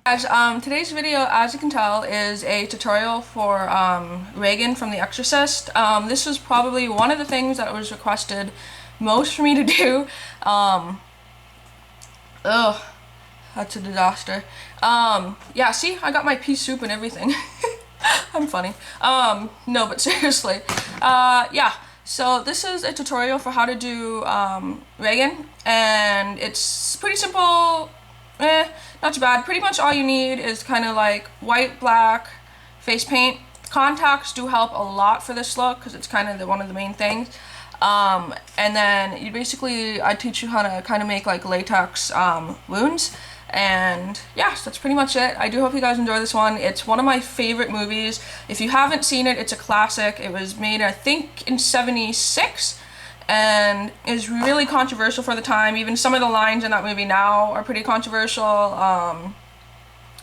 Guys, today's video, as you can tell, is a tutorial for Regan from The Exorcist. This was probably one of the things that was requested most for me to do. Ugh, that's a disaster. Yeah, see, I got my pea soup and everything. I'm funny. No, but seriously. Yeah, so this is a tutorial for how to do Regan, and it's pretty simple. Not too bad. Pretty much all you need is kind of like white, black, face paint. Contacts do help a lot for this look because it's kind of one of the main things. And then you basically, I teach you how to kind of make like latex wounds. And yeah, so that's pretty much it. I do hope you guys enjoy this one. It's one of my favorite movies. If you haven't seen it, it's a classic. It was made, I think, in '76. And is really controversial for the time. Even some of the lines in that movie now are pretty controversial.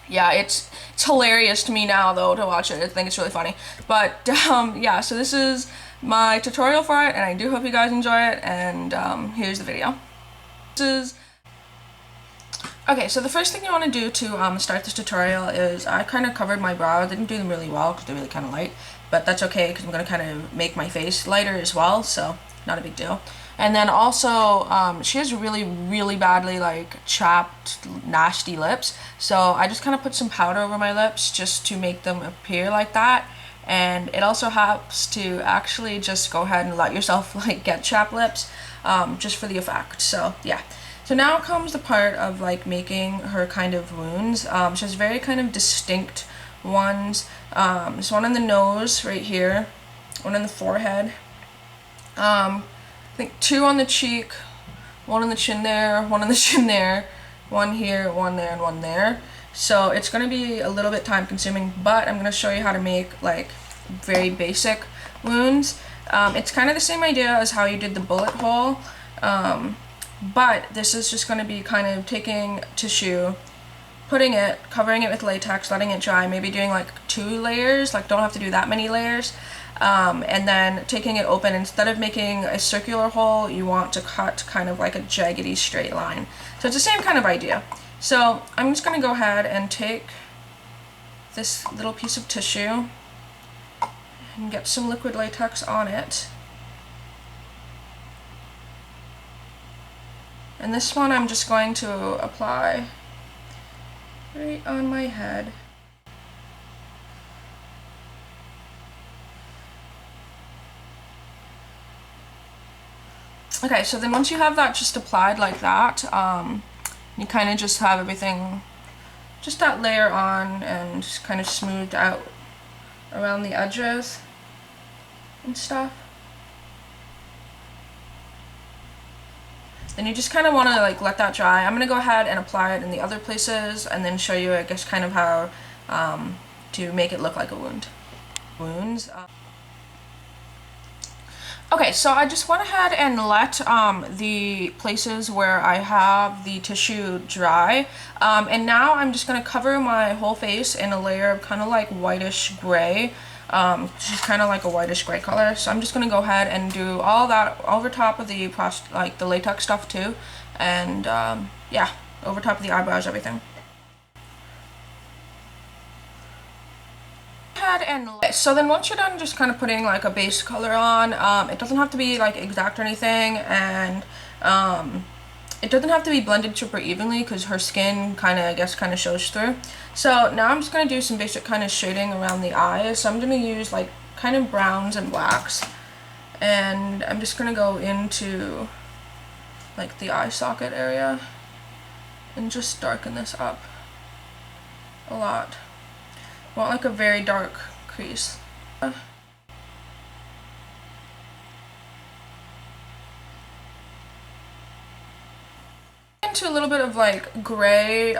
Yeah, it's hilarious to me now though to watch it. I think it's really funny. But yeah, so this is my tutorial for it, and I do hope you guys enjoy it. And here's the video. Okay, so the first thing you want to do to start this tutorial is I kind of covered my brow. I didn't do them really well because they're really kind of light, but that's okay because I'm going to kind of make my face lighter as well, so not a big deal. And then also, she has really badly like chapped, nasty lips, so I just kind of put some powder over my lips just to make them appear like that. And it also helps to actually just go ahead and let yourself like get chapped lips, just for the effect. So yeah. So now comes the part of like making her kind of wounds. She has very kind of distinct ones. There's one on the nose right here, one on the forehead. I think two on the cheek, one on the chin there, one on the chin there, one here, one there, and one there. So it's going to be a little bit time consuming, but I'm going to show you how to make like very basic wounds. It's kind of the same idea as how you did the bullet hole. But this is just going to be kind of taking tissue, putting it, covering it with latex, letting it dry, maybe doing like 2 layers, like don't have to do that many layers, and then taking it open. Instead of making a circular hole, you want to cut kind of like a jaggedy straight line. So it's the same kind of idea. So I'm just going to go ahead and take this little piece of tissue and get some liquid latex on it. And this one I'm just going to apply right on my head. Okay, so then once you have that just applied like that, you kind of just have everything, just that layer on and just kind of smoothed out around the edges and stuff. Then you just kind of want to like let that dry. I'm going to go ahead and apply it in the other places and then show you, I guess, kind of how to make it look like a wound. Okay, so I just went ahead and let the places where I have the tissue dry, and now I'm just going to cover my whole face in a layer of kind of like whitish gray. She's kind of like a whitish gray color, so I'm just going to go ahead and do all that over top of the like the latex stuff too, and yeah, over top of the eyebrows, everything. So then once you're done just kind of putting like a base color on, it doesn't have to be like exact or anything, and it doesn't have to be blended super evenly because her skin kind of, I guess, kind of shows through. So now I'm just going to do some basic kind of shading around the eyes. So I'm going to use like kind of browns and blacks, and I'm just going to go into like the eye socket area and just darken this up a lot. I want like a very dark crease. Into a little bit of like gray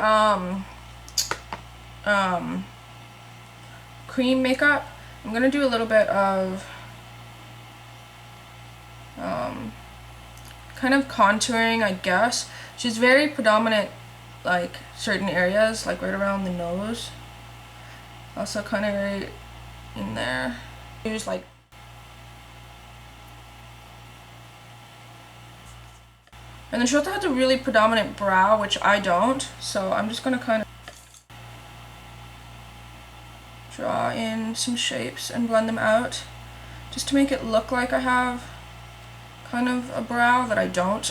cream makeup. I'm gonna do a little bit of kind of contouring, I guess. She's very predominant like certain areas, like right around the nose. Also kind of right in there. Use like And then she also has a really predominant brow, which I don't, so I'm just going to kind of draw in some shapes and blend them out, just to make it look like I have kind of a brow that I don't.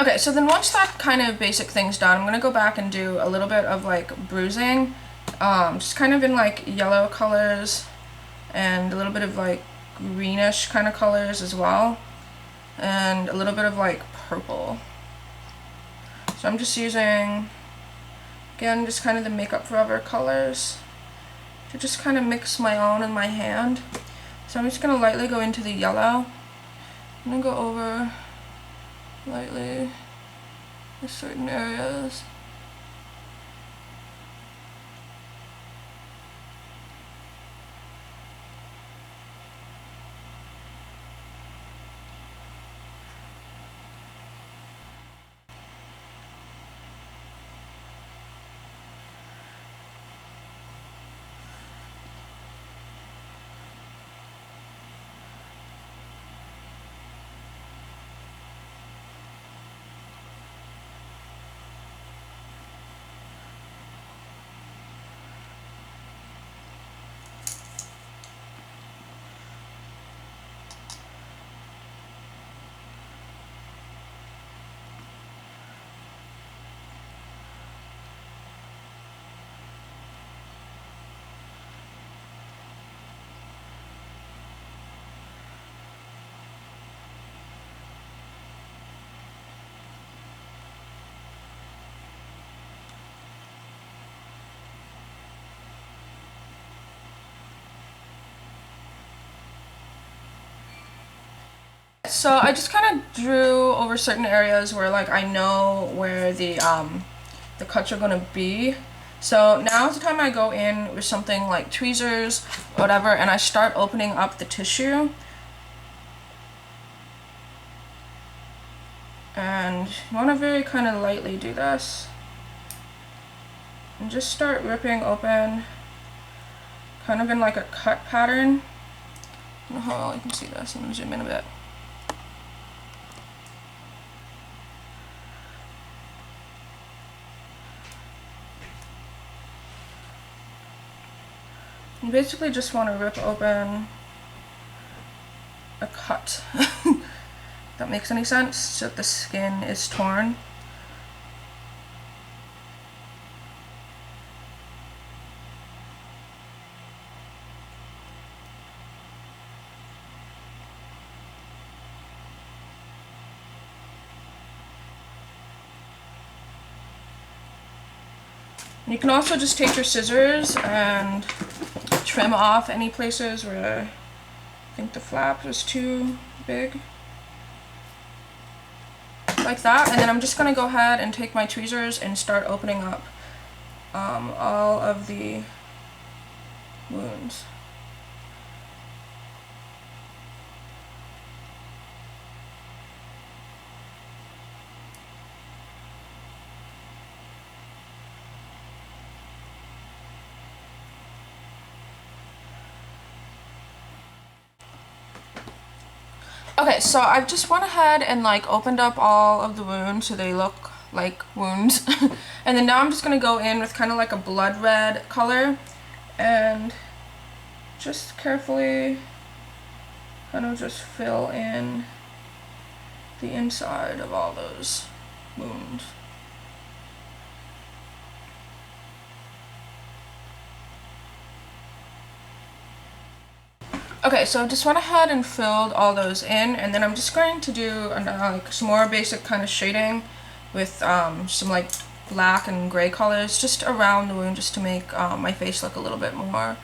Okay, so then once that kind of basic thing's done, I'm going to go back and do a little bit of like bruising, just kind of in like yellow colors and a little bit of like greenish kind of colors as well, and a little bit of like purple. So I'm just using, again, just kind of the Makeup Forever colors to just kind of mix my own in my hand. So I'm just going to lightly go into the yellow. I'm going to go over lightly in certain areas. So I just kind of drew over certain areas where like I know where the cuts are gonna be. So now is the time I go in with something like tweezers, whatever, and I start opening up the tissue. And you want to very kind of lightly do this. And just start ripping open, kind of in like a cut pattern. I don't know how well you can see this. I'm gonna zoom in a bit. You basically just want to rip open a cut. If that makes any sense, so that the skin is torn. You can also just take your scissors and trim off any places where I think the flap is too big. Like that, and then I'm just going to go ahead and take my tweezers and start opening up all of the wounds. Okay, so I've just went ahead and like opened up all of the wounds so they look like wounds. And then now I'm just going to go in with kind of like a blood red color and just carefully kind of just fill in the inside of all those wounds. Okay, so I just went ahead and filled all those in, and then I'm just going to do like some more basic kind of shading with some like black and gray colors just around the wound, just to make my face look a little bit more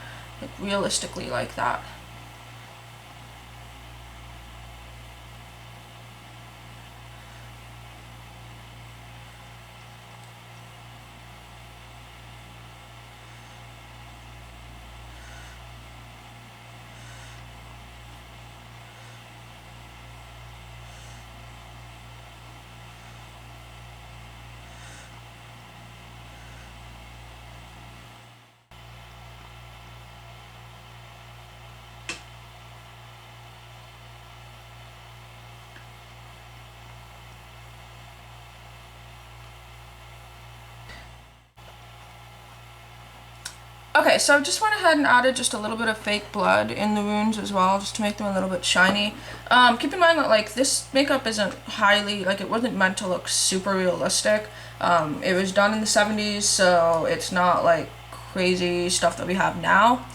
like realistically like that. Okay, so I just went ahead and added just a little bit of fake blood in the wounds as well, just to make them a little bit shiny. Keep in mind that like this makeup isn't highly, like it wasn't meant to look super realistic. It was done in the 70s, so it's not like crazy stuff that we have now.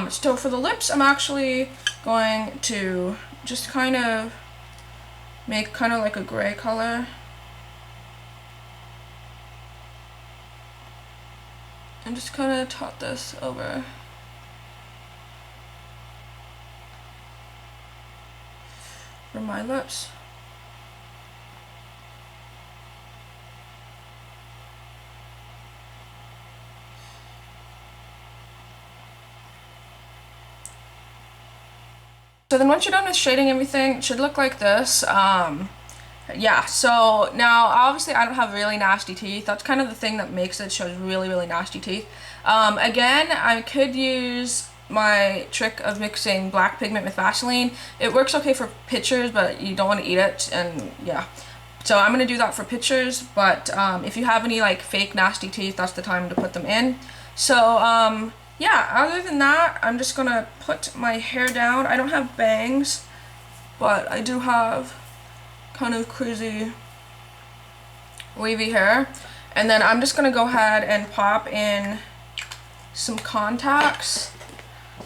So for the lips, I'm actually going to just kind of make kind of like a gray color. And just kind of tot this over. For my lips. So then once you're done with shading everything, it should look like this. Yeah, so now obviously I don't have really nasty teeth. That's kind of the thing that makes it shows really nasty teeth. Again, I could use my trick of mixing black pigment with Vaseline. It works okay for pictures, but you don't want to eat it, and yeah. So I'm going to do that for pictures, but if you have any like fake nasty teeth, that's the time to put them in. So yeah, other than that, I'm just going to put my hair down. I don't have bangs, but I do have kind of crazy wavy hair, and then I'm just gonna go ahead and pop in some contacts.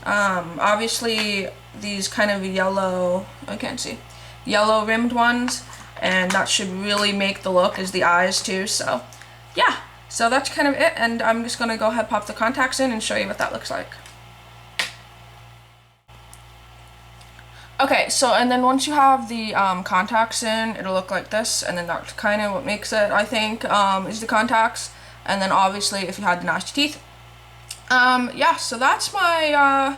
Obviously these kind of yellow, I can't see, yellow rimmed ones, and that should really make the look, as the eyes too. So yeah, so that's kind of it, and I'm just gonna go ahead, pop the contacts in, and show you what that looks like. Okay, so and then once you have the contacts in, it'll look like this, and then that's kind of what makes it, I think, is the contacts. And then obviously if you had the nasty teeth. Yeah, so that's my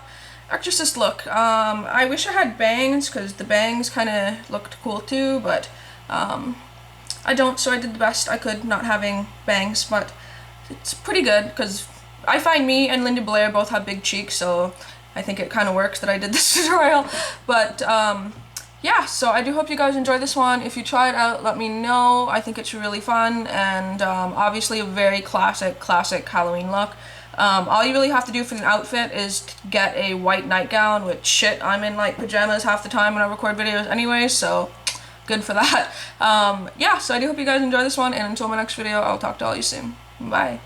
Exorcist look. I wish I had bangs, because the bangs kind of looked cool too, but I don't, so I did the best I could not having bangs, but it's pretty good, because I find me and Linda Blair both have big cheeks, so I think it kind of works that I did this tutorial. But yeah, so I do hope you guys enjoy this one. If you try it out, let me know. I think it's really fun, and obviously a very classic Halloween look. All you really have to do for an outfit is get a white nightgown, which shit, I'm in like pajamas half the time when I record videos anyway, so good for that. Yeah, so I do hope you guys enjoy this one, and until my next video, I'll talk to all you soon. Bye.